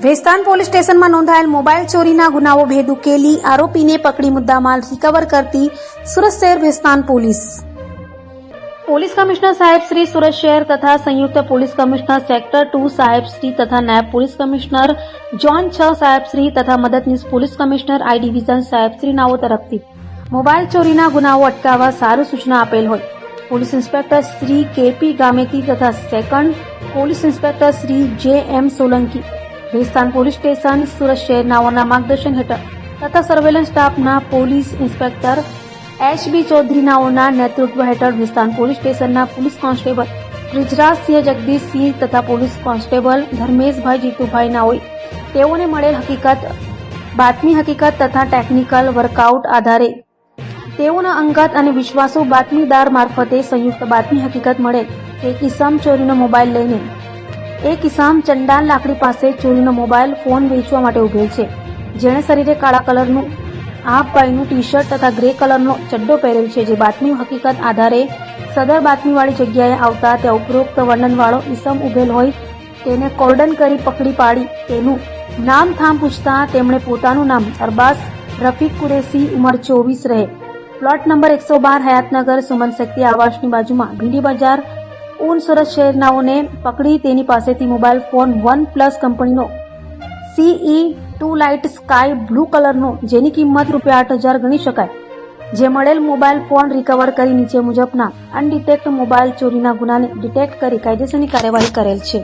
વેસ્તાન police સ્ટેશનમાં નોંધાયેલ mobile ચોરીના ગુનાઓ ભેદ ઉકેલી આરોપીને પકડી મુદ્દામાલ રિકવર કરતી સુરત શહેર વેસ્તાન પોલીસ કમિશનર સાહેબ શ્રી સુરત શહેર તથા સંયુક્ત પોલીસ કમિશનર સેક્ટર 2 સાહેબ શ્રી તથા નાયબ પોલીસ કમિશનર ઝોન 6 સાહેબ શ્રી તથા મદદનીશ પોલીસ કમિશનર આઈ ડિવિઝન સાહેબ શ્રી નાઓ તરફથી મોબાઈલ ચોરીના ગુનાઓ અટકાવવા સારું સૂચના આપેલ હોય police inspector Shri KP Gameti તથા સેકન્ડ પોલીસ ઇન્સ્પેક્ટર શ્રી જે એમ સોલંકી વેસ્તાન પોલીસ સ્ટેશન સુરત શહેરનાઓના માર્ગદર્શન હેઠળ તથા સર્વેલન્સ સ્ટાફના પોલીસ ઇન્સ્પેક્ટર એચ.બી. ચૌધરીનાઓના નેતૃત્વ હેઠળ વેસ્તાન પોલીસ સ્ટેશનના પોલીસ કોન્સ્ટેબલ બ્રિજરાજસિંહ જગદીશસિંહ તથા પોલીસ કોન્સ્ટેબલ ધર્મેશભાઈ જીતુભાઈ નાઓએ તેઓને મળેલ બાતમી હકીકત તથા ટેકનિકલ વર્કઆઉટ આધારે તેઓના અંગત અને વિશ્વાસુ બાતમીદાર મારફતે સંયુક્ત બાતમી હકીકત મળેલ કે કિસમ ચોરીનો મોબાઈલ લઈને એક ઇસામ ચંડાલ લાકડી પાસે ચોરીનો મોબાઈલ ફોન વેચવા માટે ઉભેલ છે જેણે શરીરે કાળા કલરનું હાફ બાયનું ટી શર્ટ તથા ગ્રે કલરનો ચડ્ડો પહેરેલ છે જે બાતમી હકીકત આધારે સદર બાતમીવાળી જગ્યાએ આવતા ત્યાં ઉપરોક્ત વર્ણનવાળો ઇસમ ઉભેલ હોય તેને કોર્ડન કરી પકડી પાડી તેનું નામ થામ પૂછતા તેમણે પોતાનું નામ અરબાઝ રફીક કુરેશી ઉંમર 24 રહે પ્લોટ નંબર 112 હયાતનગર સુમન શક્તિ આવાસની બાજુમાં ભીંડી બજાર સુરત શહેરનાઓને પકડી તેની પાસેથી મોબાઈલ ફોન OnePlus કંપનીનો CE2 લાઇટ સ્કાય બ્લુ કલરનો જેની કિંમત ₹8,000 ગણી શકાય જે મળેલ મોબાઈલ ફોન રિકવર કરી નીચે મુજબના અનડિટેક્ટ મોબાઈલ ચોરીના ગુનાને ડિટેક્ટ કરી કાયદેસરની કાર્યવાહી કરેલ છે.